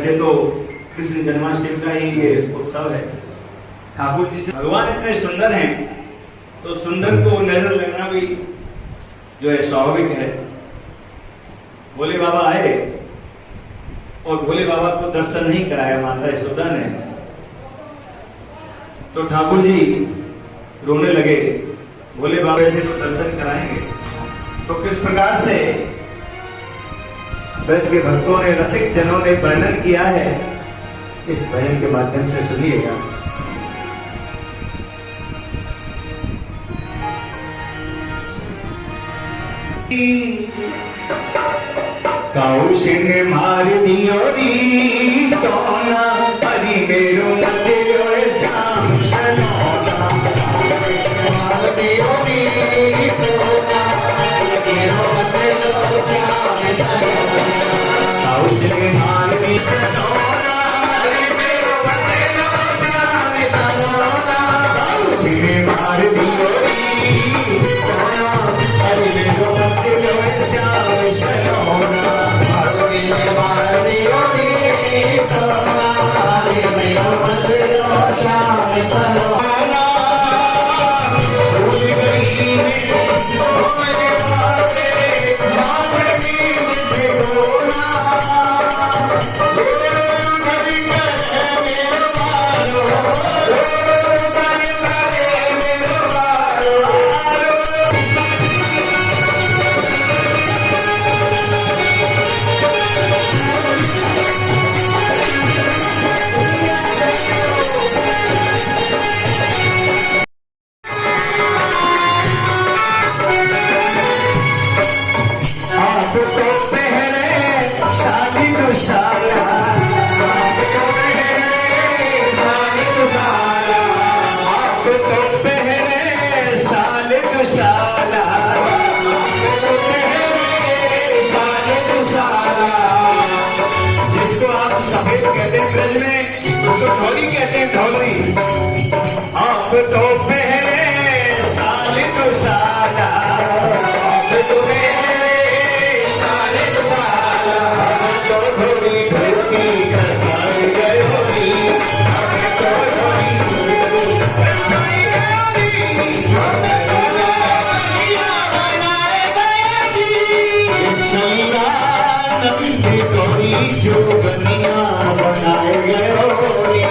वैसे तो कृष्ण जन्माष्टमी का ही ये उत्सव है। ठाकुर जी से भगवान इतने सुंदर हैं तो सुंदर को नजर लगना भी जो है स्वाभाविक है। भोले बाबा आए और भोले बाबा को दर्शन नहीं कराया माता यशोदा ने, तो ठाकुर जी रोने लगे। भोले बाबा से तो दर्शन कराएंगे, तो किस प्रकार से ब्रज के भक्तों ने, रसिक जनों ने वर्णन किया है, इस भजन के माध्यम से सुनिएगा। कौशिक मार दियो री तोना हरि मेरो मचलो श्याम सनोना, मार दियो री तोना मेरो मचलो श्याम सनोना, कौशिक मार दी सनोना हरि मेरो मचलो श्याम सनोना, कौशिक मार दियो री तोना हरि मेरो मचलो श्याम सनोना, आप तो पहले साल तो साला, आप तो पहले साल तो साला, तो थोड़ी धरती खसाई गए होगी, हमें तो थोड़ी धरती खसाई गए होगी, कोई जो बनिया बनाए गए होगी।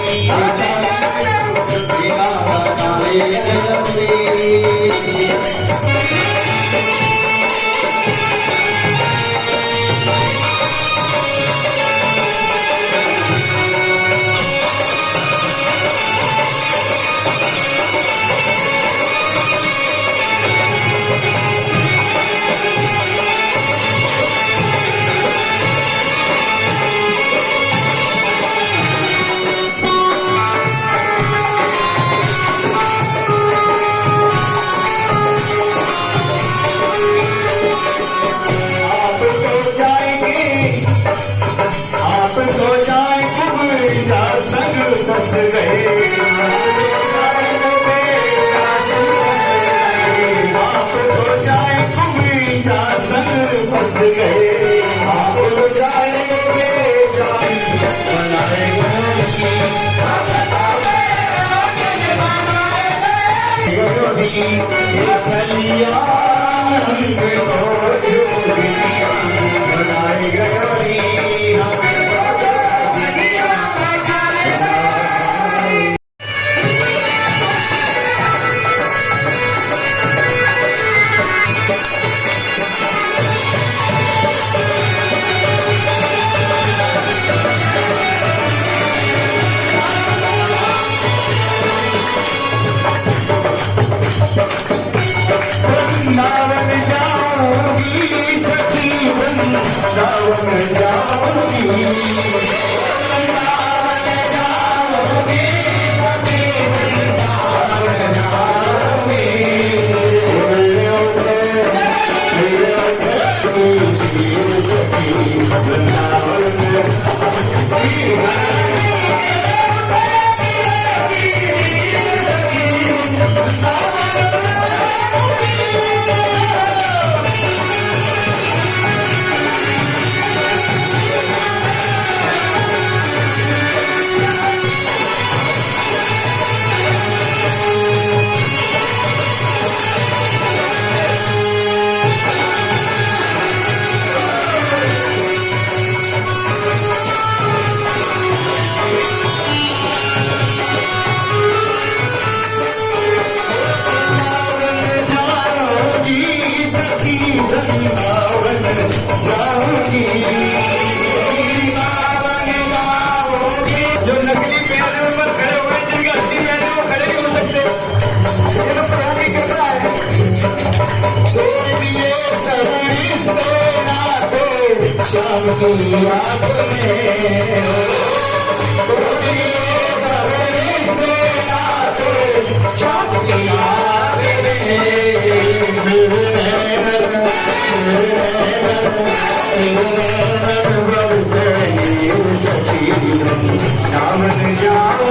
शाम की याद में शाम की याद में जाऊंगी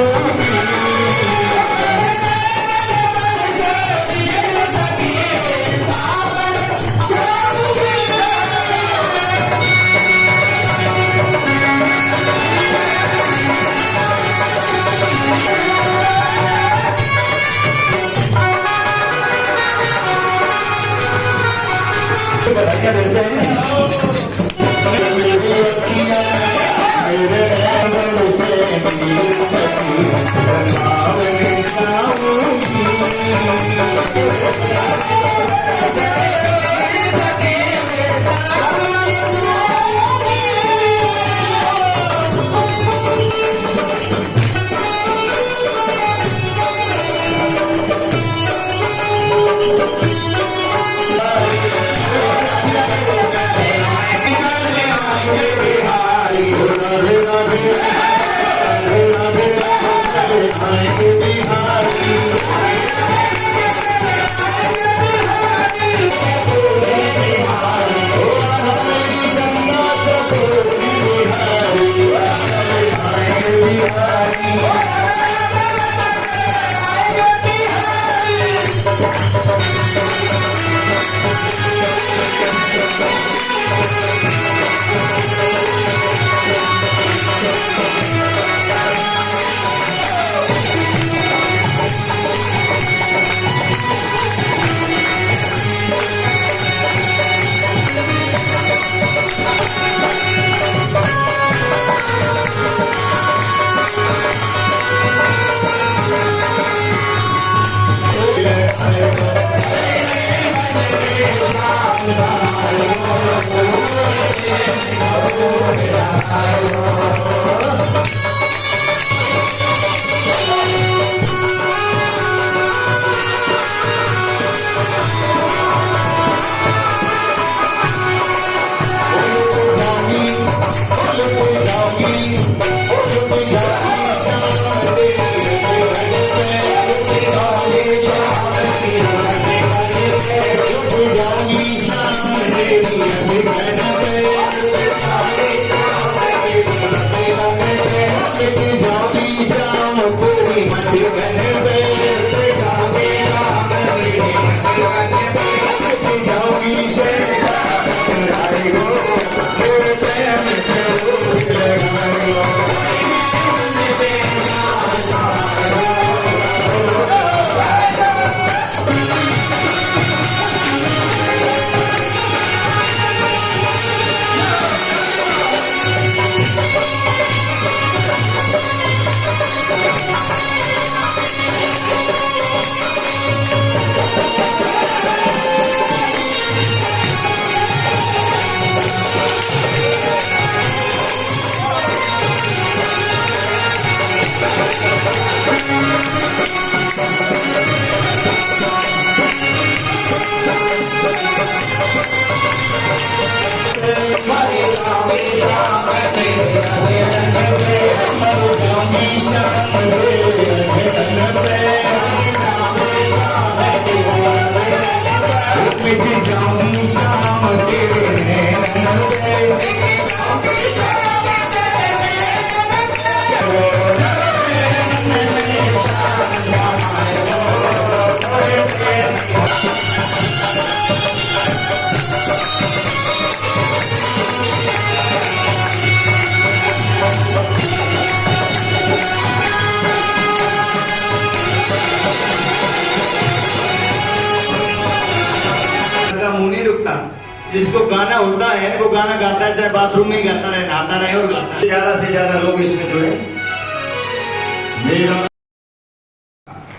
जिसको गाना होता है वो गाना गाता है, चाहे बाथरूम में ही गाता रहे, नहाता रहे और गाता है। ज्यादा से ज्यादा लोग इसमें जुड़े।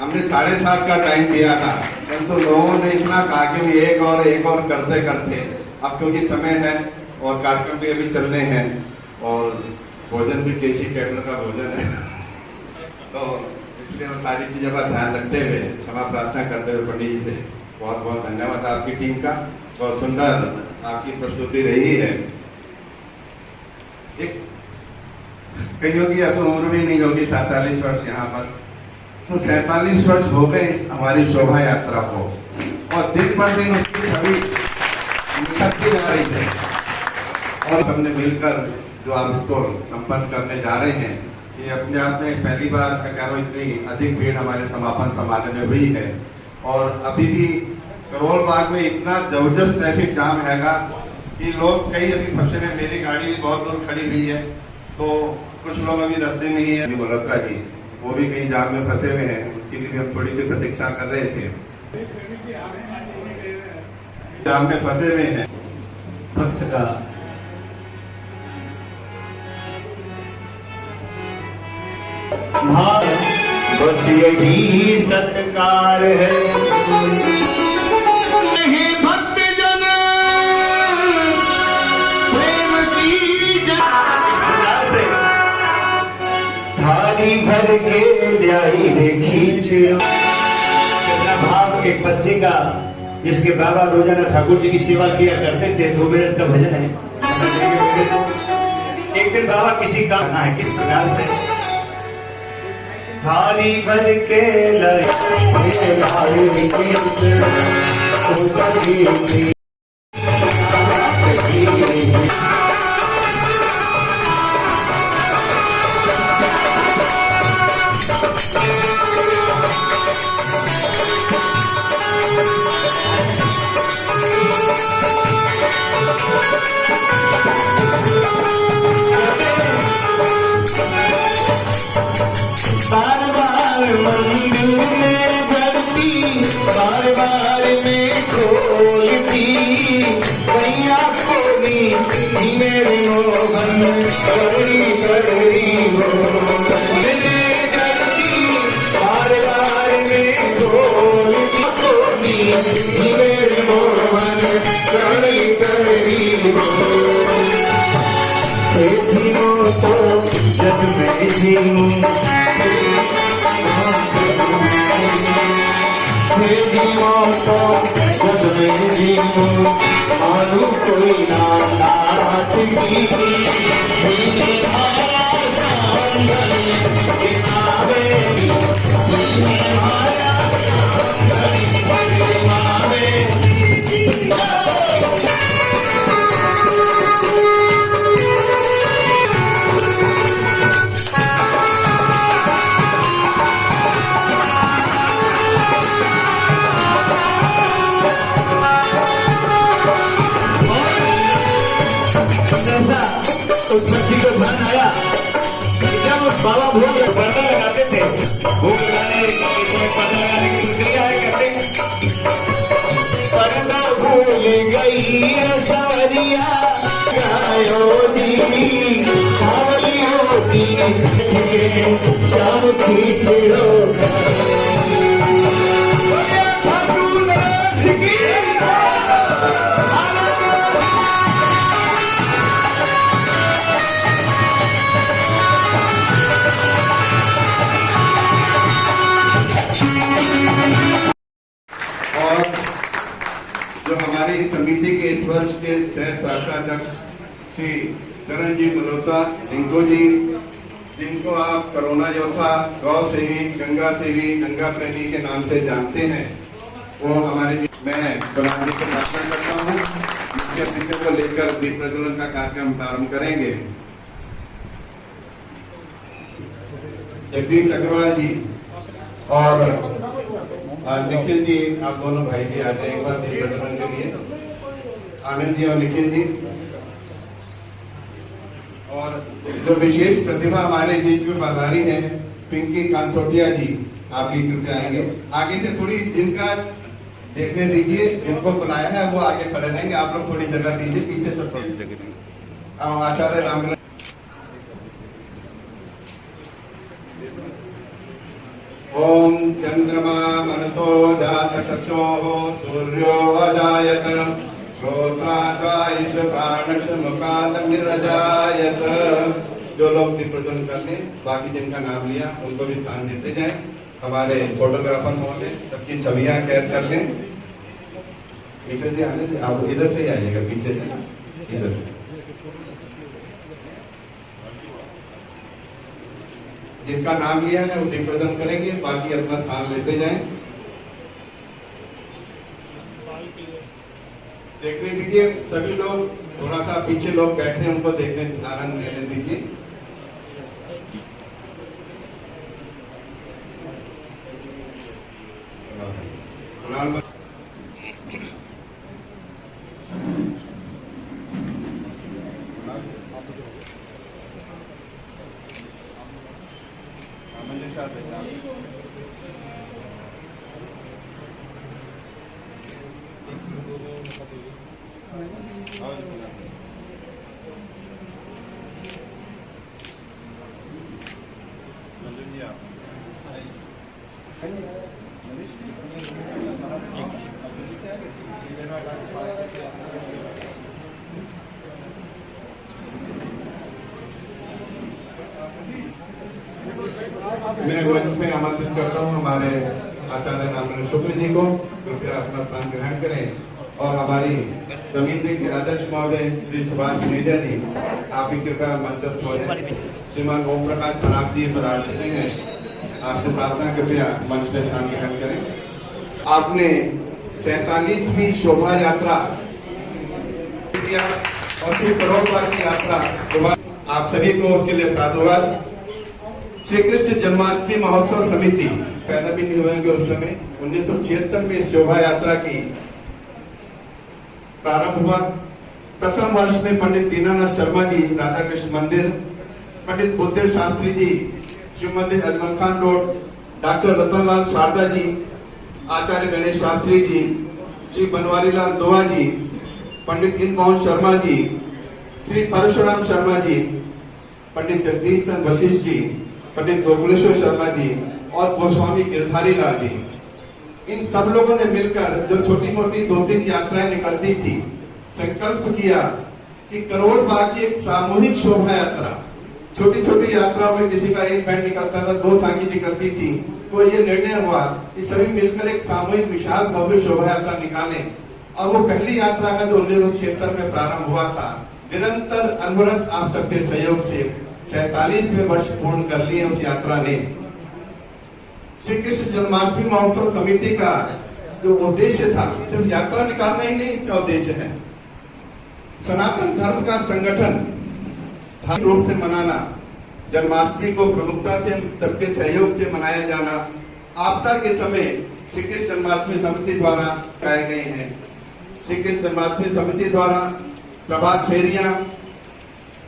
हमने 7:30 का टाइम दिया था, परंतु लोगों ने इतना कहा कि भी एक और करते करते अब क्योंकि समय है और कार्यक्रम भी अभी चलने हैं और भोजन भी केसी कैटर का भोजन है तो इसलिए वो सारी चीजों का ध्यान रखते हुए क्षमा प्रार्थना करते हुए पंडित जी से बहुत बहुत धन्यवाद आपकी टीम का। बहुत सुंदर आपकी प्रस्तुति रही है कईयों की अब उम्र भी नहीं होगी 47 वर्ष यहाँ पर, तो 47 वर्ष हो गए हमारी शोभा यात्रा को, और दिन पर दिन उसकी छवि निखरती जा रही है। और सबने मिलकर जो आप इसको संपन्न करने जा रहे हैं, ये अपने आप में पहली बार मैं कह रहा हूँ इतनी अधिक भीड़ हमारे समापन समारोह में हुई है। और अभी भी करोल बाग में इतना जबरदस्त ट्रैफिक जाम हैगा कि लोग कई अभी फंसे में, मेरी गाड़ी भी बहुत दूर खड़ी हुई है, तो कुछ लोग अभी रास्ते में ही है। मल्होत्रा जी वो भी कहीं जाम में फंसे हुए हैं, उनके लिए भी हम थोड़ी सी प्रतीक्षा कर रहे थे, जाम में फंसे हुए हैं। भक्त का भाव बस यही सत्कार है। भक्त जन प्रेम की से थाली भर के लाई रे खींच। कितना भाव एक बच्चे का, जिसके बाबा रोजाना ठाकुर जी की सेवा किया करते थे। 2 मिनट का भजन है। एक दिन बाबा किसी काम है, किस प्रकार से थाली भर के लाई बार बार मंदिर में जड़ती, बार बार में खोलती, कैया खोली मेरे मोहन करड़ी करड़ी मोहन में जड़ती, बार बार में खोलती मेरे मोहन करड़ी करड़ी मोहन। जीवो तो जग में जीवो, जीवो तो जग में जीवो, मानो कोई नाम नाथ की जीने आया सांभली के नावे, जीने आया सांभली के नावे। उस बच्ची को ध्यान आया कि जब बाबा भोग पर्दा लगाते थे, भोग लगाने की प्रक्रिया करते, पर्दा भूल गई सवरिया गायो जी, कावली होती शाम खींचो समिति के इस वर्ष के सह शाखाध्यक्ष श्री चरणजीत मल्होत्रा रिंकू जी, जिनको आप कोरोना योद्धा, गौ सेवी, गंगा प्रेमी के नाम से जानते हैं, वो हमारे मैं प्रधान जी को प्रार्थना करता हूँ। मुख्य अतिथि को लेकर दीप प्रज्वलन का कार्यक्रम प्रारंभ करेंगे। जगदीश अग्रवाल जी और निखिल जी, आप दोनों भाई जी आ जाए एक बार दीप प्रज्वलन के लिए। आनंद जी और निखिल जी, और जो विशेष प्रतिभा हमारे बीच में पधारी है, पिंकी कांथोटिया जी, आपकी कृपया आएंगे आगे से थोड़ी, जिनका देखने दीजिए, जिनको बुलाया है वो आगे खड़े रहेंगे, आप लोग थोड़ी जगह दीजिए पीछे सब। आचार्य राम ओम चंद्रमा मनसो जात चक्षोः सूर्यो अजायत श्रोत्राद्वाइश प्राणश मुखात निरजायत। जो लोग दीप प्रज्वलन कर लें, बाकी जिनका नाम लिया उनको भी स्थान देते जाएं। हमारे फोटोग्राफर महोदय सबकी छवियां कैद कर लें। निखिल जी आने से आप इधर से ही आइएगा, पीछे से ना, इधर से। जिनका नाम लिया है वो दिग्विजय करेंगे, बाकी अपना स्थान लेते जाएं। देखने दीजिए सभी लोग, थोड़ा सा पीछे लोग बैठे हैं उनको देखने आनंद लेने दीजिए। मैं मंच में आमंत्रित करता हूं हमारे आचार्य रामचंद्र शुक्ल जी को, कृपया अपना स्थान ग्रहण करें। और हमारी समिति के अध्यक्ष महोदय श्री सुभाष मेजा जी, आप भी कृपया मंचस्थ हो जाए। श्रीमान ओम प्रकाश सराफ जी पधार चुके हैं, आपसे प्रार्थना कृपया मंच में स्थान ग्रहण करें। आपने 47वीं शोभा यात्रा और 3 करोड़ बार की यात्रा, आप सभी को उसके लिए साधुवाद। श्री कृष्ण जन्माष्टमी महोत्सव समिति पैदा भी नहीं हुएंगे उस समय, 1976 में इस शोभा यात्रा की प्रारंभ हुआ। प्रथम वर्ष में पंडित दीनानाथ शर्मा जी राधा कृष्ण मंदिर, पंडित बुद्धदेव शास्त्री जी शिव मंदिर अजमल खान रोड, डॉक्टर रतनलाल शारदा जी, आचार्य गणेश शास्त्री जी, श्री बनवारी लाल दोहा जी, पंडित इंद्रमोहन शर्मा जी, श्री परशुराम शर्मा जी, पंडित जगदीश चंद्र वशिष्ठ जी, पंडित गोकुलेश्वर शर्मा जी और गोस्वामी गिरधारी लाल जी, इन सब लोगों ने मिलकर जो छोटी मोटी 2-3 यात्राएं निकलती थी, संकल्प किया कि करोड़ बाग की एक सामूहिक शोभा यात्रा, छोटी छोटी यात्राओं में किसी का एक बैंड निकलता था, 2 झांकी निकलती थी, तो ये निर्णय हुआ कि सभी मिलकर एक सामूहिक विशाल भव्य शोभा यात्रा निकालें। और वो पहली यात्रा का जो 1976 में प्रारंभ हुआ था, निरंतर अनवरत आप सबके सहयोग से 47वें वर्ष पूर्ण कर लिए उस यात्रा ने। श्री कृष्ण जन्माष्टमी महोत्सव समिति का जो उद्देश्य था, सिर्फ यात्रा निकालना ही नहीं इसका उद्देश्य है, सनातन धर्म का संगठन धार्मिक रूप से मनाना, जन्माष्टमी को प्रमुखता से सबके सहयोग से मनाया जाना। आपदा के समय श्री कृष्ण जन्माष्टमी समिति द्वारा कराए गए हैं। श्री कृष्ण जन्माष्टमी समिति द्वारा प्रभात फेरियां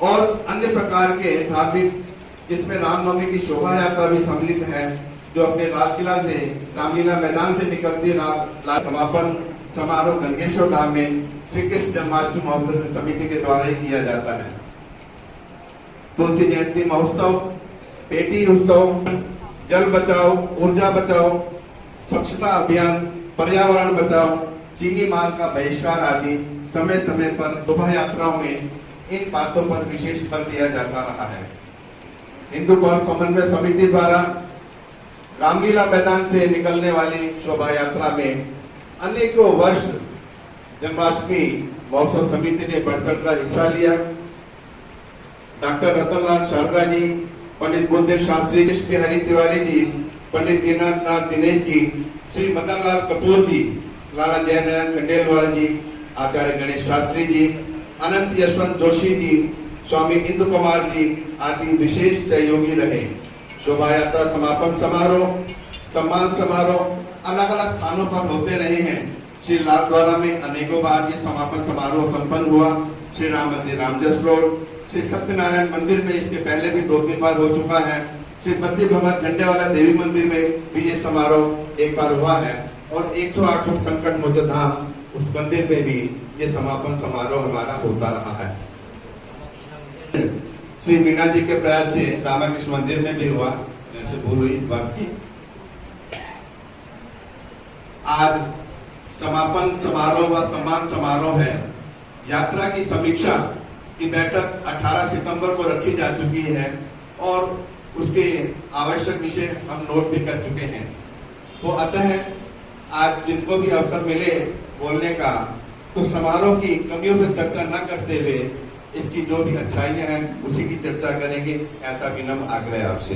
और अन्य प्रकार के धार्मिक, जिसमें रामनवमी की शोभा यात्रा भी सम्मिलित है, जो अपने लाल किला से रामलीला मैदान से निकलती रात समापन समारोह गंगेश्वर धाम में श्री कृष्ण जन्माष्टमी महोत्सव समिति के द्वारा ही किया जाता है। तुलसी जयंती महोत्सव, पेटी उत्सव, जल बचाओ, ऊर्जा बचाओ, स्वच्छता अभियान, पर्यावरण बचाओ, चीनी माल का बहिष्कार आदि समय समय पर शोभा यात्राओं में इन बातों पर विशेष बल दिया जाता रहा है। हिंदू कौल समन्वय समिति द्वारा रामलीला मैदान से निकलने वाली शोभा यात्रा में अनेकों वर्ष जन्माष्टमी महोत्सव समिति ने बढ़ चढ़ कर हिस्सा लिया। डॉक्टर रतनलाल शारदा जी, पंडित बुद्धदेव शास्त्री, कृष्ण हरि तिवारी जी, पंडित दीनानाथ दिनेश जी, श्री मदन लाल कपूर जी, लाला जयनारायण खंडेलवाल जी, आचार्य गणेश शास्त्री जी, अनंत यशवंत जोशी जी, स्वामी इंदु कुमार जी आदि विशेष सहयोगी रहे। शोभा यात्रा समापन समारोह, सम्मान समारोह अलग अलग स्थानों पर होते रहे हैं। श्री लाल द्वारा में अनेकों बार ये समापन समारोह संपन्न हुआ। श्री राम मंदिर रामजस रोड, श्री सत्यनारायण मंदिर में इसके पहले भी 2-3 बार हो चुका है। श्री बद्री भगवत झंडेवाला देवी मंदिर में भी ये समारोह एक बार हुआ है और 108 संकट मोचन धाम उस मंदिर में भी ये समापन समारोह हमारा होता रहा है। श्री मीना जी के प्रयास से रामाकृष्ण मंदिर में भी हुआ, मेरे से भूल हुई इस बात की। आज समापन समारोह व सम्मान समारोह है। यात्रा की समीक्षा की बैठक 18 सितंबर को रखी जा चुकी है और उसके आवश्यक विषय हम नोट भी कर चुके हैं। तो अतः आज जिनको भी अवसर मिले बोलने का, तो समारोह की कमियों पर चर्चा न करते हुए इसकी जो भी अच्छाइयां हैं उसी की चर्चा करेंगे, ऐसा विनम्र आग्रह आपसे।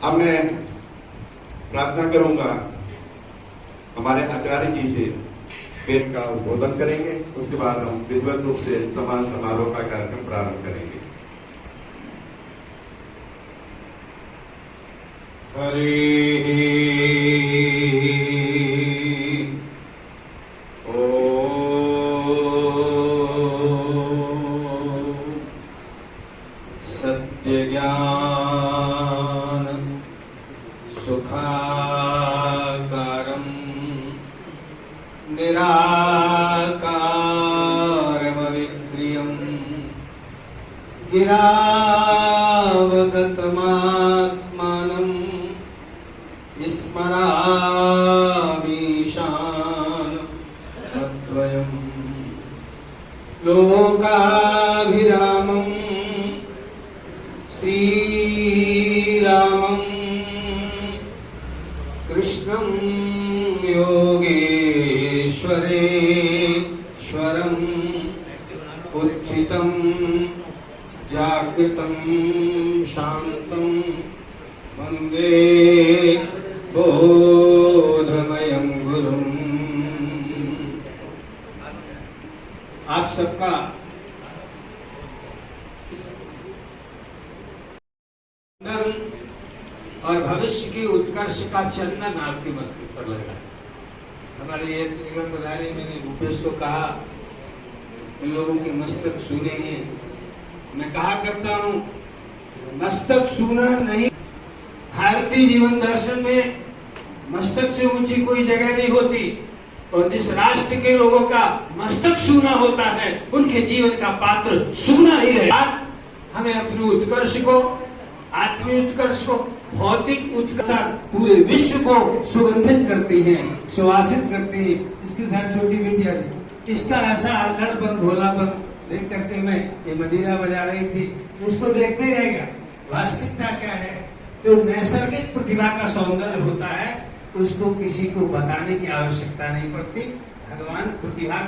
अब मैं प्रार्थना करूंगा, हमारे आचार्य जी से पेट का उद्बोधन करेंगे, उसके बाद हम विधिवत रूप से सम्मान समारोह का कार्यक्रम प्रारंभ करेंगे। हरि सत्य ज्ञान सुखाकारं निराकारमविक्रियं गिरावगतमात्मानं स्मरामीशान तद्वयं लोकाभिरामं श्रीरामं कृष्णं योगेश्वरेश्वरम् उत्थितं जागृतं शान्तं वन्दे बोधमयं गुरुम्। आप सबका और भविष्य की उत्कर्ष का चंदन आपके मस्तक पर लगा। हमारे ये त्रिगुण पधारे, मैंने भूपेश को कहा इन लोगों के मस्तक सूने हैं। मैं कहा करता हूँ मस्तक सूना नहीं, भारतीय जीवन दर्शन में मस्तक से ऊंची कोई जगह नहीं होती, और जिस राष्ट्र के लोगों का मस्तक सूना होता है उनके जीवन का पात्र सूना ही रहेगा। हमें अपने उत्कर्ष को, आत्मीय उत्कर्ष को, भौतिक उत्कर्ष पूरे विश्व को सुगंधित करती है, सुवासित करती है। इसके साथ छोटी बिटिया थी, इसका ऐसा लड़पन भोलापन देख करके मैं ये मदिरा बजा रही थी, इसको देखते ही रह गया। वास्तविकता क्या है, जो नैसर्गिक प्रतिभा का सौंदर्य होता है उसको किसी को बताने की आवश्यकता नहीं पड़ती। भगवान प्रतिभा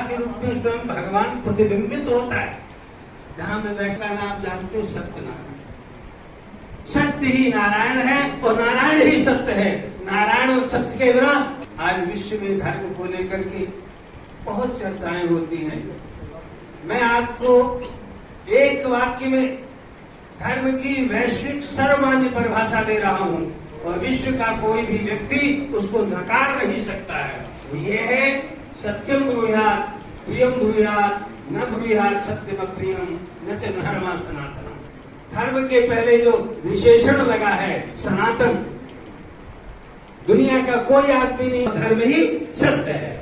के रूप में स्वयं भगवान प्रतिबिंबित होता है। जहां मैं बैठा नाम जानते हो, सत्यनारायण। सत्य ही नारायण है और नारायण ही सत्य है। नारायण और सत्य के बिना आज विश्व में धर्म को लेकर के बहुत चर्चाएं होती हैं। मैं आपको एक वाक्य में धर्म की वैश्विक सर्वमान्य परिभाषा दे रहा हूं, और विश्व का कोई भी व्यक्ति उसको नकार नहीं सकता है। वो ये है, सत्यम ब्रूयात् प्रियम ब्रूयात् न ब्रूयात् सत्यम प्रियम न च धर्मा सनातन। धर्म के पहले जो विशेषण लगा है सनातन, दुनिया का कोई आदमी नहीं, धर्म ही सत्य है।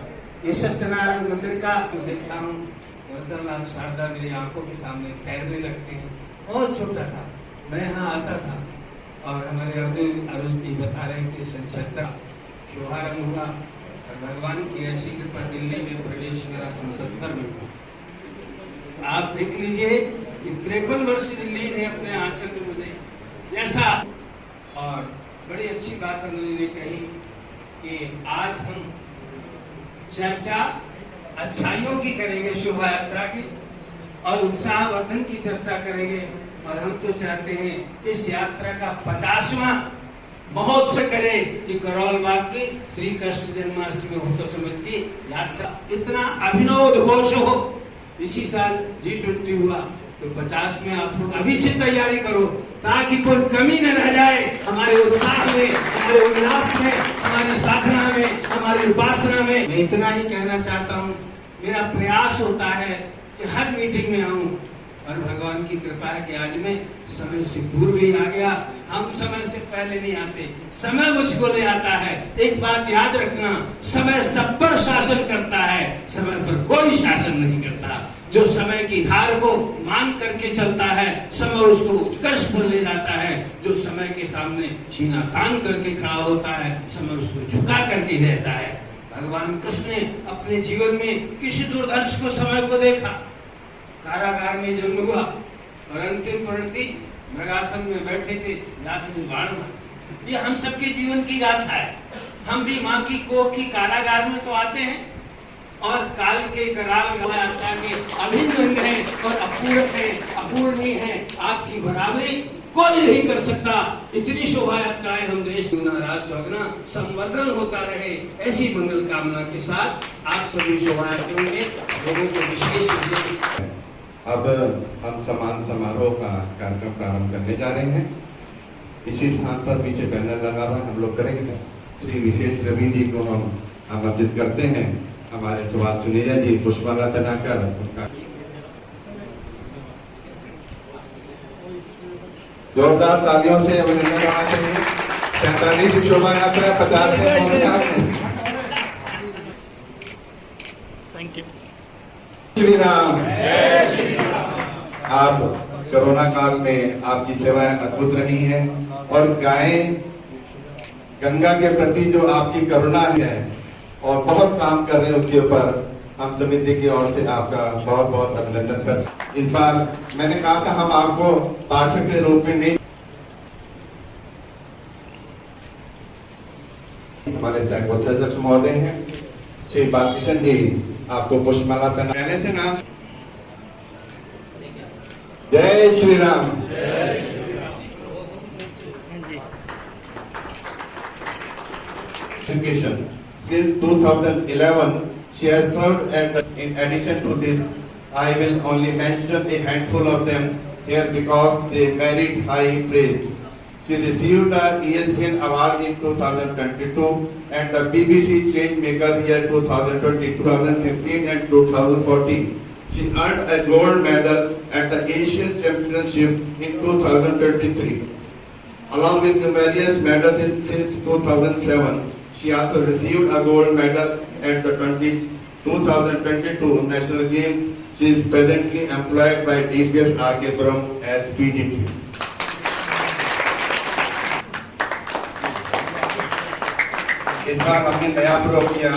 ये सत्यनारायण मंदिर का देखता हूँ, वर्धनलाल शारदा मेरी आंखों के सामने तैरने लगते हैं। बहुत छोटा था मैं यहाँ आता था, और हमारे अरुण जी बता रहे थे संसद शुभारंभ हुआ, और भगवान की ऐसी कृपा दिल्ली में प्रवेश मेरा 77 में हुआ। आप देख लीजिए 53 वर्ष दिल्ली ने अपने आंचल में मुझे जैसा। और बड़ी अच्छी बात उन्होंने कही कि आज हम चर्चा अच्छाइयों की करेंगे, शोभा यात्रा की, और उत्साहवर्धन की चर्चा करेंगे। और हम तो चाहते हैं इस यात्रा का 50वां महोत्सव करे कि करोल बाग की श्री कृष्ण जन्माष्टमी महोत्सव समिति की यात्रा इतना अभिनव उद्घोष हो। इसी साल G20 हुआ, तो 50 में आप लोग अभी से तैयारी करो, ताकि कोई कमी न रह जाए हमारे उत्साह में, हमारे उल्लास में, हमारी साधना में, हमारी उपासना में। मैं इतना ही कहना चाहता हूँ, मेरा प्रयास होता है कि हर मीटिंग में आऊं, और भगवान की कृपा है कि आज मैं समय से पूर्व ही आ गया। हम समय से पहले नहीं आते, समय मुझको ले आता है। एक बात याद रखना, समय सब पर शासन करता है, समय पर कोई शासन नहीं करता। जो समय की धार को मान करके चलता है, समय उसको उत्कर्ष पर ले जाता है। जो समय के सामने सीना तान करके खड़ा होता है, समय उसको झुका करके रहता है। भगवान कृष्ण ने अपने जीवन में किसी दुर्दर्श को समय को देखा, कारागार में जन्म हुआ, और अंतिम परिणति मृगासन में बैठे थे, व्याधि निवारण में। ये हम सबके जीवन की गाथा है। हम भी माँ की कोख की कारागार में तो आते हैं, और काल के कराल यात्रा के अभिन्न अंग हैं और अपूर्व हैं, अपूर्णीय हैं। आपकी बराबरी कोई नहीं कर सकता। इतनी शोभा यात्राएं हम देश नाराज झगड़ा संवर्धन होता रहे, ऐसी मंगल कामना के साथ आप सभी शोभा यात्राओं में लोगों को विशेष। अब हम सम्मान समारोह का कार्यक्रम प्रारंभ करने जा रहे हैं। इसी स्थान पर पीछे बैनर लगा हुआ है, हम लोग करेंगे। श्री विशेष रवि जी को हम आमंत्रित करते हैं। हमारे सुभाष सुनेजा जी पुष्पमाला पहनाकर उनका जोरदार तालियों से अभिनंदन होना चाहिए। 47 शोभा यात्रा 50 से थैंक यू। श्री राम। आप कोरोना काल में आपकी सेवाएं अद्भुत रही हैं और गायें गंगा के प्रति जो आपकी करुणा है और बहुत काम कर रहे हैं, उसके ऊपर हम समिति की ओर से आपका बहुत बहुत अभिनंदन करते। इस बार मैंने कहा था हम आपको पार्षद के रूप में नहीं, हमारे अध्यक्ष महोदय हैं श्री बालकृष्ण जी आपको पुष्पमाला पहनाने से नाम। जय Shri Ram. Education. Since 2011, she has served in addition to this, I will only mention a handful of them here because they merit high praise. She received the ESPN Award in 2022 and the BBC Changemaker year 2020, 2016 and 2014. She earned a gold medal at the Asian Championship in 2023. Along with numerous medals since 2007, she also received a gold medal at the 2022 National Games. She is presently employed by DPS RK-Puram as PGT. इस बार हमने नया प्रयोग किया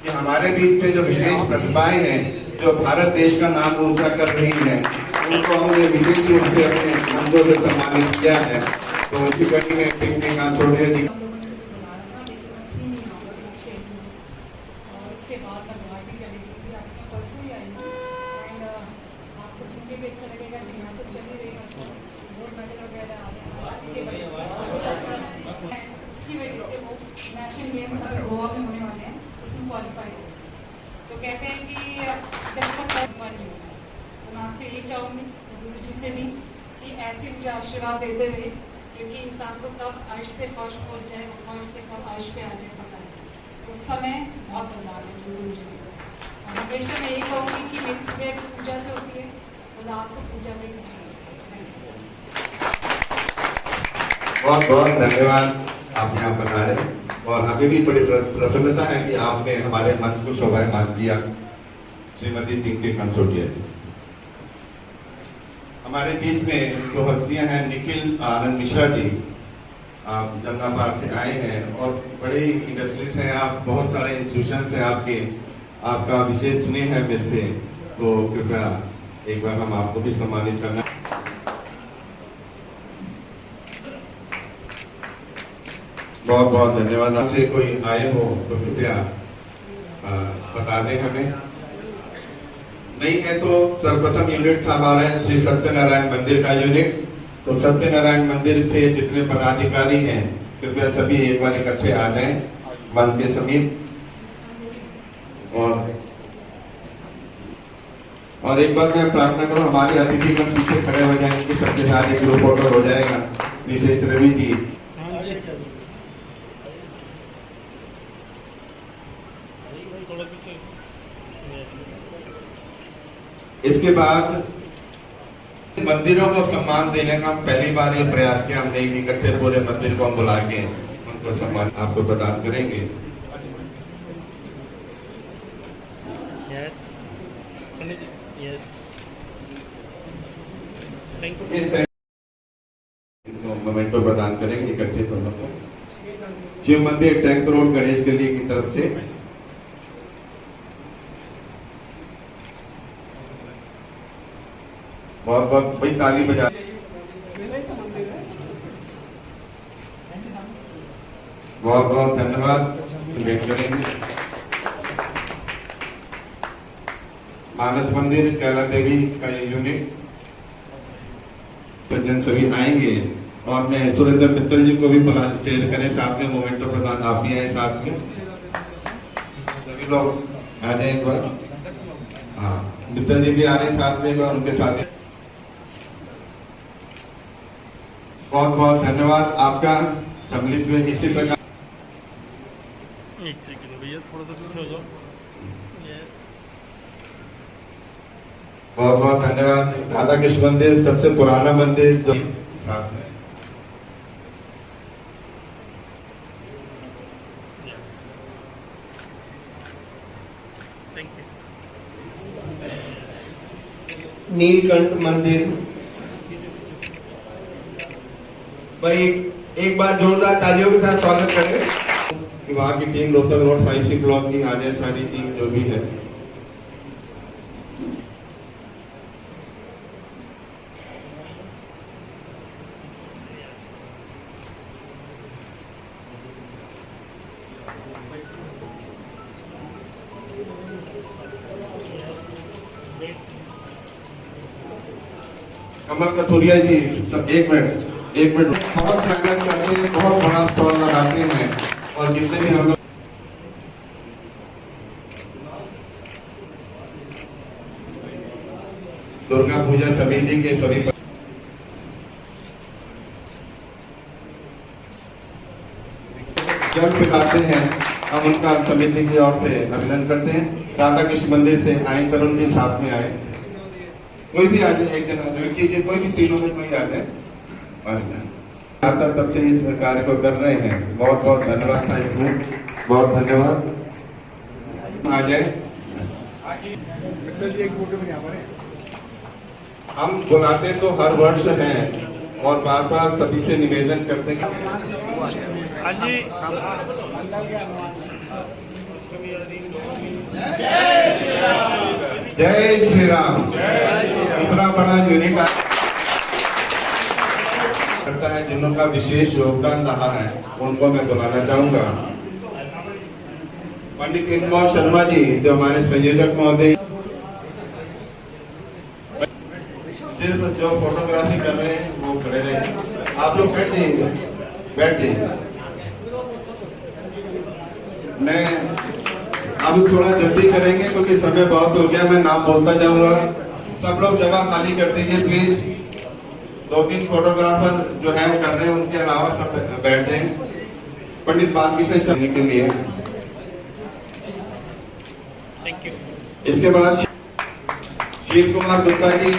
कि हमारे बीच में जो विशेष प्रतिभाएं हैं, जो भारत देश का नाम ऊंचा कर रही हैं, उनको हमने विशेष रूप से अपने मंचों से सम्मानित किया है। तो उनकी कड़ी में देखने का छोड़े उसके बाद मैं गुवाहाटी चली गई थी, आपने परसों ही आई एंड आपको सुन के भी अच्छा लगेगा कि यहाँ तो चल ही रही है गोल्ड मेडल वगैरह उसकी वजह से वो नेशनल गेम्स अगर गोवा में होने वाले हैं उसमें क्वालिफाई हो। तो कहते हैं कि जब तक क्वालिफाई नहीं होगा तो मैं आपसे यही चाहूँगी गुरु जी से भी कि ऐसे मुझे आशीर्वाद देते रहे, क्योंकि इंसान को कब अर्श से फर्श पहुँच जाए, वो अर्श से कब अर्श पे आ जाए पता है। उस समय बहुत बदलाव है गुरु जी को। और हमेशा मैं यही कहूँगी कि मेरी सुबह पूजा से होती है और रात को पूजा भी करती है। बहुत बहुत धन्यवाद आप यहाँ बना रहे और हमें भी बड़ी प्रसन्नता है कि आपने हमारे मंच को शोभायमान किया। श्रीमती टिंकी कंसोटिया जी हमारे बीच में जो हस्तियां हैं, निखिल आनंद मिश्रा जी आप जमनाबाद से आए हैं और बड़े इंडस्ट्रीज हैं, आप बहुत सारे इंस्टीट्यूशन से आपका विशेष स्नेह है मेरे से, तो कृपया एक बार हम आपको भी सम्मानित करना। बहुत बहुत धन्यवाद। आपसे कोई आए हो तो कृपया बता दें हमें। नहीं है तो सर्वप्रथम यूनिट था हमारा श्री सत्यनारायण मंदिर का यूनिट। तो सत्यनारायण मंदिर के जितने पदाधिकारी हैं कृपया सभी एक बार इकट्ठे आ जाएं मंच के समीप। और एक बार मैं प्रार्थना करूं हमारे अतिथि गण पीछे खड़े हो जाएंगे, सबके साथ एक ग्रुप फोटो हो जाएगा। विशेष रवि जी इसके बाद मंदिरों को सम्मान देने का हम पहली बार ये प्रयास किया। हमने इकट्ठे पूरे मंदिर को हम बुला के उनको सम्मान आपको प्रदान करेंगे। मोमेंटो प्रदान करेंगे इकट्ठे दोनों को। शिव मंदिर टैंक रोड गणेश गली की तरफ से बहुत बहुत भाई ताली बजा। बहुत बहुत धन्यवाद। वेट करेंगे। मानस मंदिर कैला देवी का ये यूनिट जन सभी आएंगे और मैं सुरेंद्र मित्तल जी को भी बुला शेयर करें साथ में मोमेंटो प्रधान आप भी आए साथ में सभी लोग आ जाए एक बार। हाँ मित्तल जी भी आ रहे हैं साथ में एक बार उनके साथ। बहुत बहुत धन्यवाद आपका सम्मिलित हुए इसी प्रकार। एक सेकंड भैया थोड़ा सा पीछे हो जाओ। यस बहुत बहुत धन्यवाद। राधा कृष्ण मंदिर सबसे पुराना मंदिर जो साथ में यस थैंक यू। नीलकंठ मंदिर भाई एक बार जोरदार तालियों के साथ स्वागत करें। वहाँ की team Rohtak road 5C block की आ जाए सारी टीम जो भी है। कमल कथुरिया जी सब एक मिनट बहुत मेहनत करते हैं, बहुत बड़ा स्टॉल लगाते हैं और जितने भी हम लोग दुर्गा पूजा समिति के सभी जब पिताते हैं हम उनका समिति की ओर से अभिनंदन करते हैं। राधा कृष्ण मंदिर से आए तरुण जी साथ में आए, कोई भी आ जाए एक दिन कीजिए, कोई भी तीनों में कोई आ जाए और तब से इस कार्य को कर रहे हैं। बहुत बहुत धन्यवाद था इसमें, बहुत धन्यवाद। आ जाए हम बुलाते तो हर वर्ष हैं और बार बार सभी से निवेदन करते हैं। हाँ जी जय श्री राम। इतना बड़ा यूनिट करता है जिनका विशेष योगदान रहा है उनको मैं बुलाना चाहूंगा। पंडित इंदुमोहन शर्मा जी जो हमारे संयोजक महोदय, सिर्फ जो फोटोग्राफी कर रहे हैं वो खड़े रहे। आप लोग बैठ जाइए, बैठ जाइए। मैं अब थोड़ा जल्दी करेंगे क्योंकि समय बहुत हो गया, मैं नाम बोलता जाऊंगा। सब लोग जगह खाली कर दीजिए प्लीज। 2-3 फोटोग्राफर जो है कर रहे हैं, उनके अलावा सब बैठ जाएंगे। पंडित बालकृष्ण शर्मा के लिए थैंक यू। इसके बाद शिव कुमार गुप्ता जी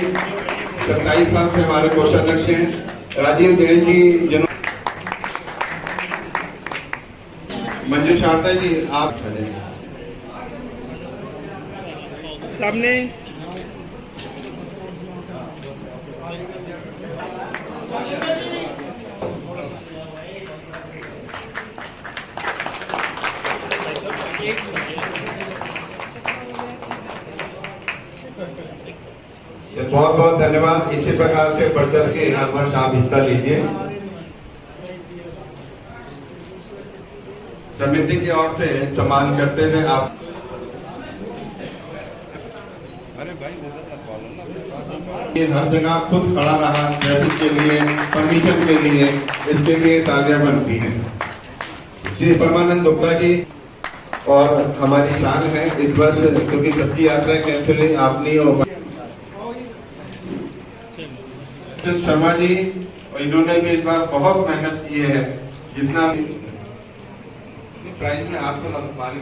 27 साल से हमारे कोषाध्यक्ष हैं। राजीव जैन जी जिन्होंने, मंजू शारदा जी आप चले सामने बहुत बहुत धन्यवाद। इसी प्रकार से बढ़ चढ़ के हर वर्ष आप हिस्सा लीजिए। समिति की ओर से सम्मान करते हुए आप, अरे भाई ये हर जगह खुद खड़ा रहा ट्रैफिक के लिए, परमिशन के लिए, इसके लिए तालियां बनती हैं। श्री परमानंद गुप्ता जी और हमारी शान है इस वर्ष क्योंकि सबकी यात्रा कैंसिल आप नहीं हो पाए। शर्मा जी इन्होंने भी इस बार बहुत मेहनत की है। जितना प्राइज में आपको बारी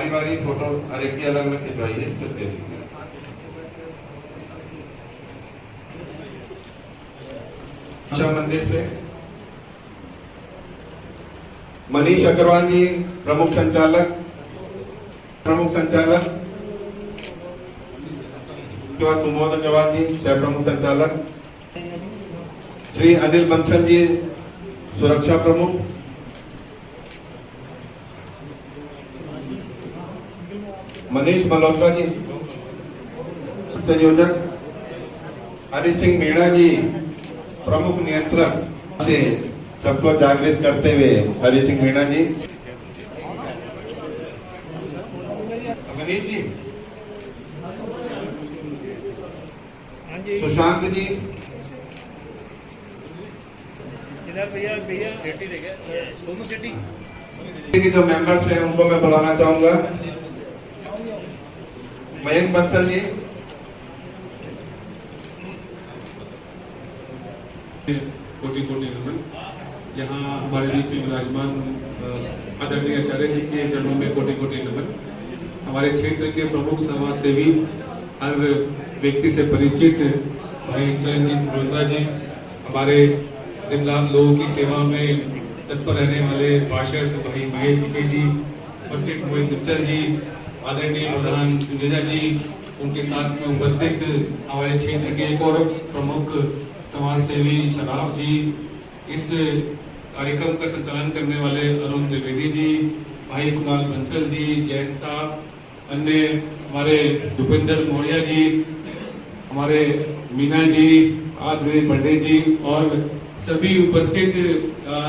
बारी फोटो हर एक की अलग अलग खिंचवाइए फिर दे दीजिए। शिक्षा मंदिर से मनीष अग्रवाल जी प्रमुख संचालक कुमोद अग्रवाल जी सह प्रमुख संचालक, श्री अनिल बंसल जी सुरक्षा प्रमुख, मनीष मल्होत्रा जी संयोजक, हरि सिंह मीणा जी प्रमुख नियंत्रक से सबको जागृत करते हुए हरि सिंह मीणा जी, मनीष जी सुशांत जी, इधर भैया सेटी देखे दोनों सेटी के जो मेंबर्स हैं उनको मैं बुलाना चाहूंगा। मयंक बंसल जी, कोटि कोटि नमन। यहाँ हमारे बीच में विराजमान आदरणीय आचार्य जी के चरणों में कोटि कोटि नमन। हमारे क्षेत्र के प्रमुख समाज सेवी, हर व्यक्ति से परिचित भाई चरणजीत मल्होत्रा जी, हमारे दिन रात लोगों की सेवा में तत्पर रहने वाले पार्षद भाई महेश जी, उपस्थित मोहित मित्तल जी, आदरणीय प्रधान जुनेजा जी, उनके साथ में उपस्थित हमारे क्षेत्र के एक और प्रमुख समाज सेवी शराब जी, इस कार्यक्रम का संचालन करने वाले अरुण त्रिवेदी जी, भाई कुणाल बंसल जी, जैन साहब, अन्य हमारे भूपेंद्र मौर्य जी, हमारे मीना जी, आदरणीय पंडित जी और सभी उपस्थित।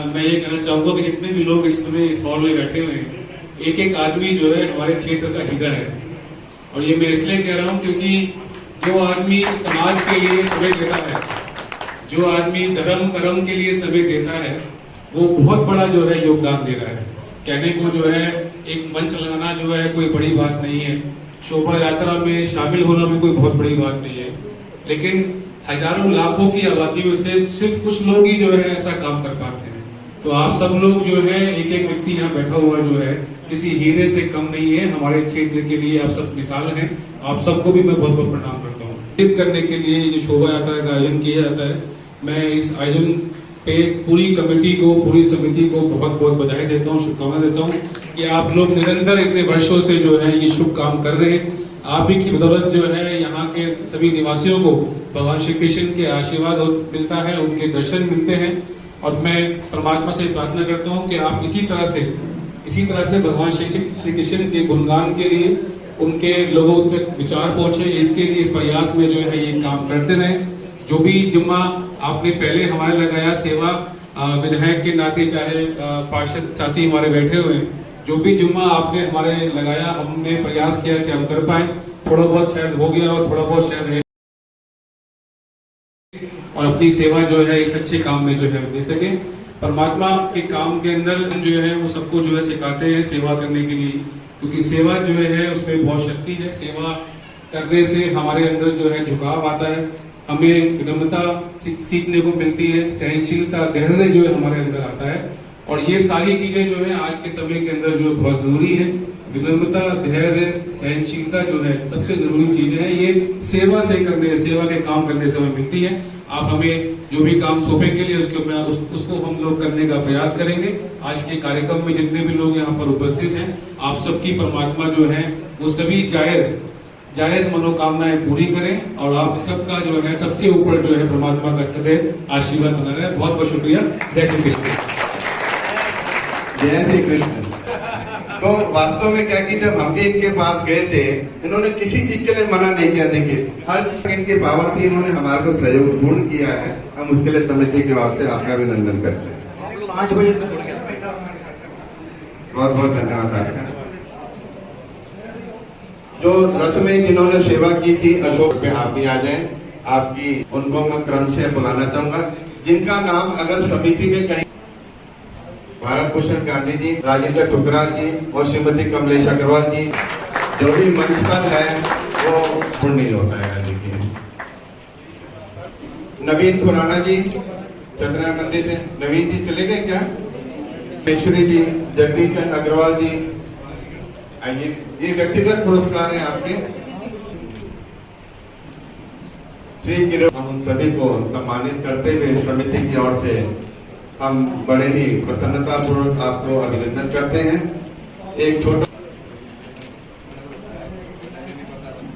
मैं ये कहना चाहूंगा कि जितने भी लोग इस समय इस हॉल में बैठे हुए हैं, एक एक आदमी जो है हमारे क्षेत्र का हीरा है। और ये मैं इसलिए कह रहा हूँ क्योंकि जो आदमी समाज के लिए समय देता है, जो आदमी धर्म कर्म के लिए समय देता है, वो बहुत बड़ा जो है योगदान दे रहा है। कहने को जो है एक मंच लगाना जो है कोई बड़ी बात नहीं है, शोभा यात्रा में शामिल होना भी कोई बहुत बड़ी बात नहीं है, लेकिन हजारों लाखों की आबादी में से सिर्फ कुछ लोग ही जो है ऐसा काम कर पाते हैं। तो आप सब लोग जो है, एक एक व्यक्ति यहाँ बैठा हुआ जो है किसी हीरे से कम नहीं है। हमारे क्षेत्र के लिए आप सब मिसाल हैं। आप सबको भी मैं बहुत बहुत प्रणाम करता हूँ। करने के लिए जो शोभा यात्रा का आयोजन किया जाता है, मैं इस आयोजन पे पूरी कमेटी को, पूरी समिति को बहुत बहुत बधाई देता हूँ, शुभकामनाएं देता हूँ कि आप लोग निरंतर इतने वर्षों से जो है ये शुभ काम कर रहे हैं। आप ही की बदौलत जो है यहाँ के सभी निवासियों को भगवान श्री कृष्ण के आशीर्वाद मिलता है, उनके दर्शन मिलते हैं। और मैं परमात्मा से प्रार्थना करता हूँ कि आप इसी तरह से भगवान श्री कृष्ण के गुणगान के लिए उनके लोगों तक विचार पहुंचे, इसके लिए इस प्रयास में जो है ये काम करते रहे। जो भी जिम्मा आपने पहले हमारे लगाया, सेवा विधायक के नाते, चाहे पार्षद साथी हमारे बैठे हुए हैं, जो भी जिम्मा आपने हमारे लगाया, हमने प्रयास किया कि हम कर पाए। थोड़ा बहुत शायद हो गया और थोड़ा बहुत शायद है, और अपनी सेवा जो है इस अच्छे काम में जो है दे सके। परमात्मा के काम के अंदर जो है वो सबको जो है सिखाते हैं सेवा करने के लिए, क्योंकि सेवा जो है उसमें बहुत शक्ति है। सेवा करने से हमारे अंदर जो है झुकाव आता है, हमें विनम्रता सीखने को मिलती है, सहनशीलता, धैर्य जो है हमारे अंदर आता है। और ये सारी चीजें जो है आज के समय के अंदर जो बहुत जरूरी है। विनम्रता, धैर्य, सहनशीलता जो है सबसे जरूरी चीज है। ये सेवा के काम करने से हमें मिलती है। आप हमें जो भी काम सौंपेंगे लिए उसको हम लोग करने का प्रयास करेंगे। आज के कार्यक्रम में जितने भी लोग यहाँ पर उपस्थित हैं, आप सबकी परमात्मा जो है वो सभी जायज मनोकामनाएं पूरी करें, और आप सबका जो है सबके ऊपर जो है परमात्मा का सदैव आशीर्वाद बना रहे। बहुत बहुत शुक्रिया। जय श्री कृष्ण। जय श्री कृष्ण। तो वास्तव में क्या कि जब हम भी इनके पास गए थे, इन्होंने किसी चीज के लिए मना नहीं किया। देखिए, हर चीज में इनकी पावर थी, इन्होंने हमारे को सहयोग पूर्ण किया है। हम उसके लिए समिति की ओर से आपका अभिनंदन करते हैं। 5 बजे से बहुत बहुत धन्यवाद आपका। जो रथ में जिन्होंने सेवा की थी, अशोक पे आप भी आ जाएं। आपकी उनको मैं क्रम से बुलाना चाहूंगा, जिनका नाम अगर समिति में कहीं भारत भूषण गांधी जी, राजेंद्र टुकराल जी और श्रीमती कमलेश अग्रवाल जी, जो भी मंच पर है वो पूर्ण नहीं होता है। देखिए, नवीन खुराना जी सतना मंदिर से, नवीन जी चले गए क्या? पेश्वरी जी, जगदीश चंद अग्रवाल जी, आइए। ये व्यक्तिगत पुरस्कार है आपके। श्री गिरो, हम उन सभी को सम्मानित करते हुए समिति की ओर से हम बड़े ही प्रसन्नता पूर्वक आपको अभिनंदन करते हैं। एक छोटा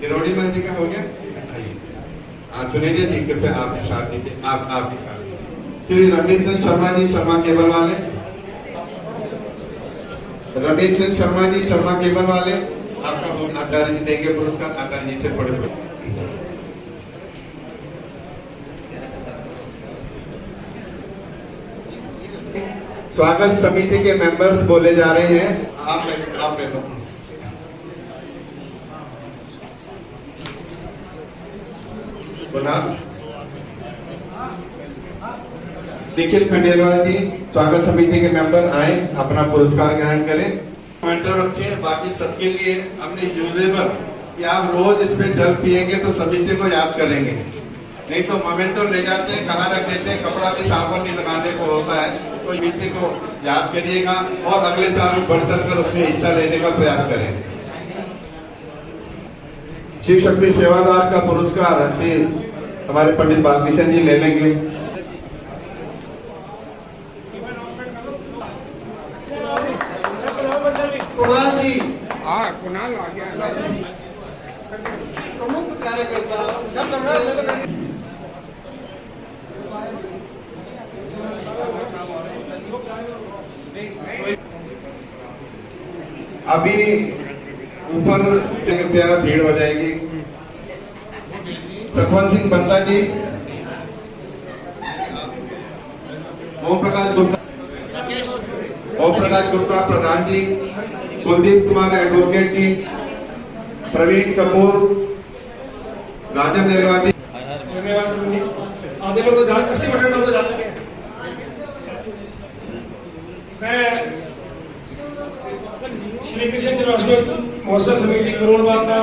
गिरोड़ी मंच का हो गया। सुनीजा जी कृपया आप भी साथ दीजिए। आप भी साथ। श्री रमेश चंद शर्मा जी, शर्मा केबल वाले। रमेश चंद शर्मा जी, शर्मा केबल वाले, आपका आचार्य जी देंगे पुरस्कार। आचार्य जी से थोड़े स्वागत समिति के मेंबर्स बोले जा रहे हैं। आप ले लो। गुलाब निखिल खंडेलवाल जी स्वागत समिति के मेंबर आए, अपना पुरस्कार ग्रहण करें। मोमेंटो रखिए, बाकी सबके लिए हमने यूजेबल कि आप रोज इसमें जल पिएंगे तो समिति को याद करेंगे, नहीं तो मोमेंटो ले जाते हैं, कहाँ रख देते हैं, कपड़ा भी साबुन नहीं लगाने को होता है। तो समिति को याद करिएगा और अगले साल बढ़ चढ़ कर उसमें हिस्सा लेने का प्रयास करें। शिव शक्ति सेवादार का पुरस्कार श्री हमारे पंडित बालकृष्ण जी ले लेंगे। कुणाल जी, कुणाल आ गया, प्रमुख कार्यकर्ता। अभी ऊपर कृपया भीड़ हो जाएगी। सखवंत सिंह बंता जी, ओम प्रकाश गुप्ता प्रधान जी, कुलदीप कुमार एडवोकेट जी, प्रवीण कपूर, राजन नेलवादी। आधे लोग तो जान 80% लोग तो जानते हैं। मैं श्री कृष्ण जन्माष्टमी महोत्सव समिति करोलबाग का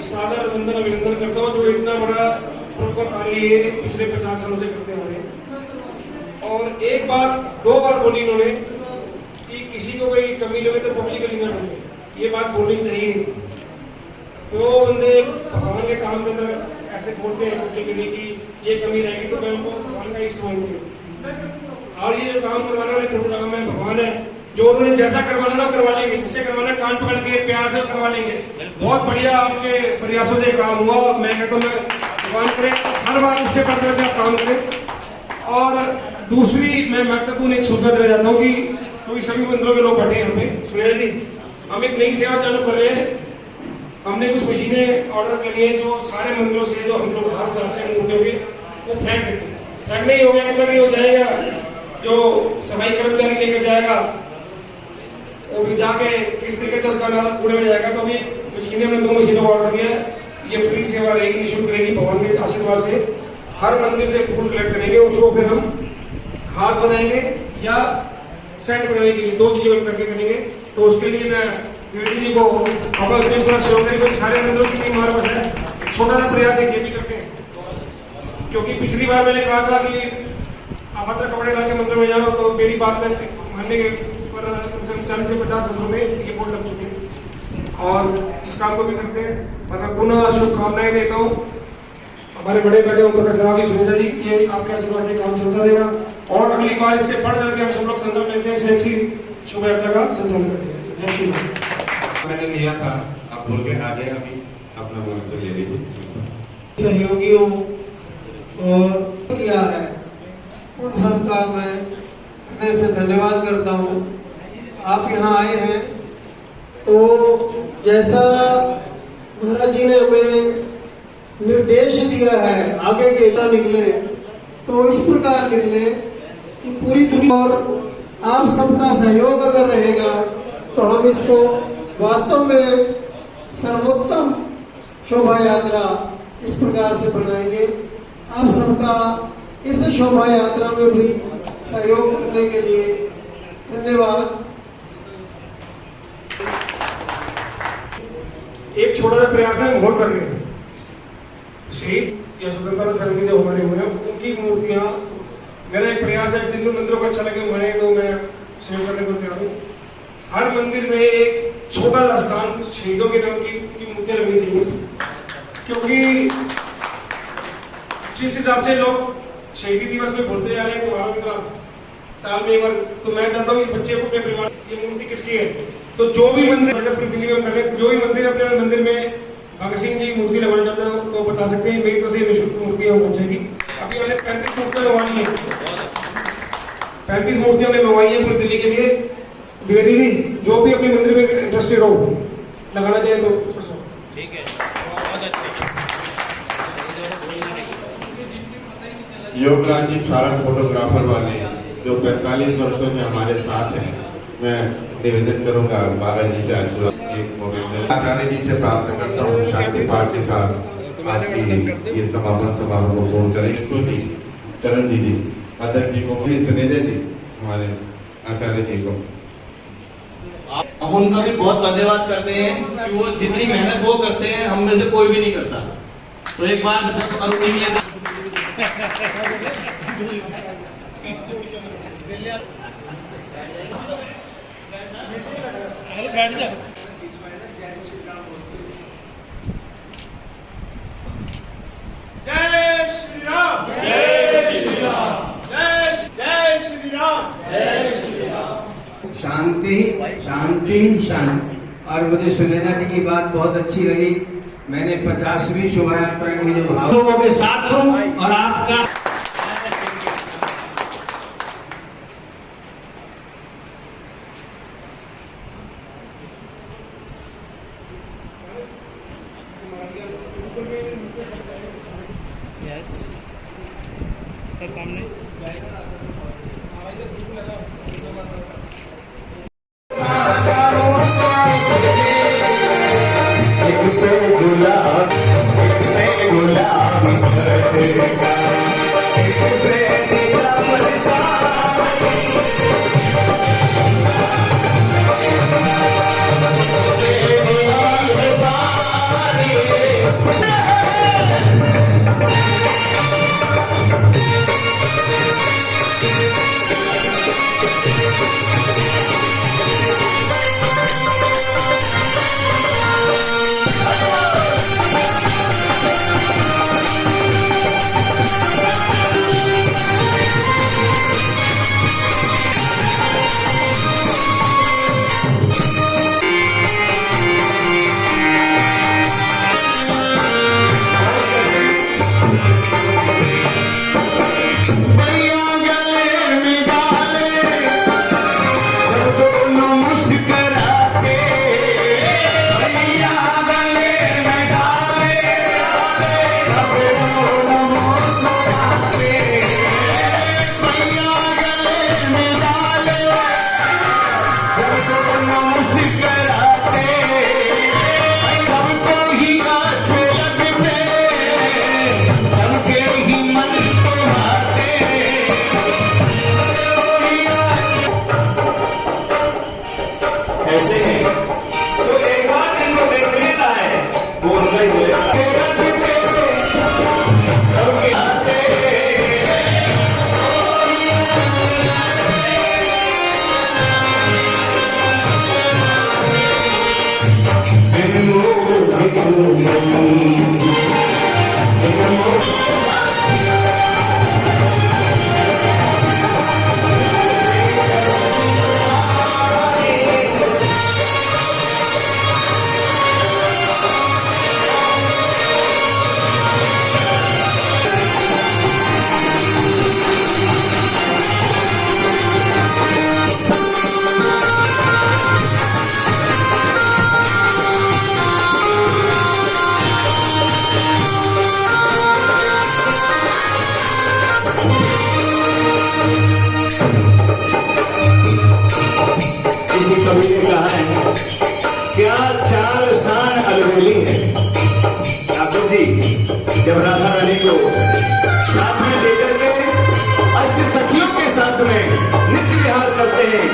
सादर वंदन अभिनंदन करता हूँ, जो इतना बड़ा प्रोग्राम कार्य ये पिछले 50 सालों से करते आ रहे हैं। और एक बार 2 बार बोली इन्होंने कि किसी को कोई कमी लगे तो पब्लिकली ना बोले, ये बात बोलनी चाहिए नहीं। तो बंदे भगवान के काम के अंदर ऐसे बोलते हैं पब्लिकली कि ये कमी रहेगी, तो मैं उनको भगवान का इष्ट मानती हूँ। और ये जो काम करवाने वाले प्रोग्राम है, भगवान है, जो उन्होंने जैसा करवाना ना करवा लेंगे, जिससे करवाना कान पकड़ के प्यार से करवा लेंगे। बहुत बढ़िया आपके प्रयासों से काम हुआ। मैं कहता हूँ भगवान करे हर बार इससे बढ़ करके आप काम करें। और दूसरी मैं महत्वपूर्ण एक सूचना देना चाहता हूँ कि क्योंकि सभी मंदिरों के लोग बैठे हैं यहाँ पे, सुनिए जी, हम एक नई सेवा चालू कर रहे हैं। हमने कुछ मशीनें ऑर्डर करी है जो सारे मंदिरों से जो हम लोग हाथ करते हैं मूर्तियों के, वो फेंक देते हैं। फेंकने ही हो गया मतलब ये हो जाएगा, जो सफाई कर्मचारी लेकर जाएगा वो भी जाके किस तरीके से उसका नाम कूड़े में जाएगा। तो अभी मशीनें, हमने 2 मशीनों को ऑर्डर दिया है, ये फ्री सेवा रहेगी, निःशुल्क रहेगी। भगवान के आशीर्वाद से हर मंदिर से फूल कलेक्ट करेंगे, उसको फिर हम खाद बनाएंगे या सेंट बनाने के लिए 2 चीजों करके करेंगे। तो उसके लिए मैं बेटी जी को आपस में थोड़ा सहयोग करेंगे। सारे मंदिरों की टीम हमारे पास है, छोटा सा प्रयास है ये भी करते हैं। क्योंकि पिछली बार मैंने कहा था कि अभद्र कपड़े ला के मंदिर में जाओ, तो मेरी बात में मानने के पर 40 से 50 मंदिरों में ये बोर्ड लग चुके हैं और इस काम को भी करते हैं। और मैं पुनः शुभकामनाएं देता हूँ हमारे बड़े बेटे ओम प्रकाश रावी सुनीता जी, ये आपके आशीर्वाद से काम चलता रहेगा और अगली बार इससे बढ़ करके हम सब लोग संकल्प लेते हैं से अच्छी शोभा यात्रा का संचालन करेंगे। जय श्री राम। मैंने लिया था, आप बोल के आ गए, अभी अपना बोल तो ले लीजिए। सहयोगियों और किया है उन सबका मैं हृदय से धन्यवाद करता हूँ। आप यहाँ आए हैं तो जैसा महाराज जी ने हमें निर्देश दिया है आगे डेटा निकले तो इस प्रकार निकले कि पूरी दुनिया और आप सबका सहयोग अगर रहेगा तो हम इसको वास्तव में सर्वोत्तम शोभा यात्रा इस प्रकार से बनाएंगे। आप सबका इस शोभा यात्रा में भी सहयोग करने के लिए धन्यवाद। एक छोटा सा प्रयास है, मोहर कर रहे हैं शहीद या स्वतंत्रता सेनानी जो हमारे हुए हैं उनकी मूर्तियां। मेरा एक प्रयास है, जिन मंदिरों को अच्छा लगे हमारे तो मैं सेव करने को तैयार हूँ। हर मंदिर में एक छोटा सा स्थान शहीदों के नाम की मूर्तियां लगनी चाहिए, क्योंकि जिस हिसाब से लोग शहीदी दिवस में भूलते जा रहे हैं त्योहारों की तरह साल में एक बार, तो मैं चाहता हूँ बच्चे को अपने परिवार ये मूर्ति किसकी है। तो जो भी मंदिर दिल्ली में कर रहे हैं, जो भी मंदिर अपने मंदिर में भगत सिंह जी की मूर्ति लगाना चाहते हो तो बता सकते हैं, मेरी तरफ से निःशुल्क मूर्तियां पहुंचेगी। अभी मैंने 35 मूर्तियां मंगवाई है, 35 मूर्तियां हमने मंगवाई है पूरी दिल्ली के लिए। द्विवेदी जी, जो भी अपने मंदिर में इंटरेस्टेड हो लगाना चाहिए तो ठीक है, बहुत अच्छे। योगराज जी सारा फोटोग्राफर वाले जो 45 वर्षों से हमारे साथ हैं, मैं निवेदन करूंगा बालाजी से आशीर्वाद एक मोमेंट आचार्य जी से प्रार्थना करता हूँ शांति पाठ के साथ आज की ये समापन समारोह को पूर्ण करें। क्योंकि चरण दीदी अध्यक्ष जी को सुनिधि जी हमारे आचार्य जी को हम उनका भी बहुत धन्यवाद करते हैं कि वो जितनी मेहनत वो करते हैं हम में से कोई भी नहीं करता। तो एक बार अरुण जी के बैठ जा। जय श्री राम, जय श्री राम, जय श्री राम, जय श्री राम। शांति शांति शांति। और मुझे सुनेजा जी की बात बहुत अच्छी लगी। मैंने 50वीं शोभा यात्रा में जो भाव लोगों के साथ हूँ और आपका सर सामने क्या चाल शान अलबेली है। ठाकुर जी जब राधा रानी को साथ में लेकर के अष्ट सखियों के साथ में नित्य विहार करते हैं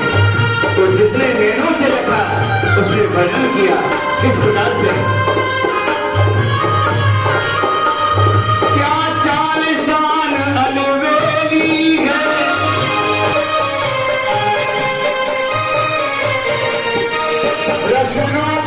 तो जिसने नैनों से लिखा उसने वर्णन किया इस प्रकार से, क्या चाल शान अलबेली है, रसना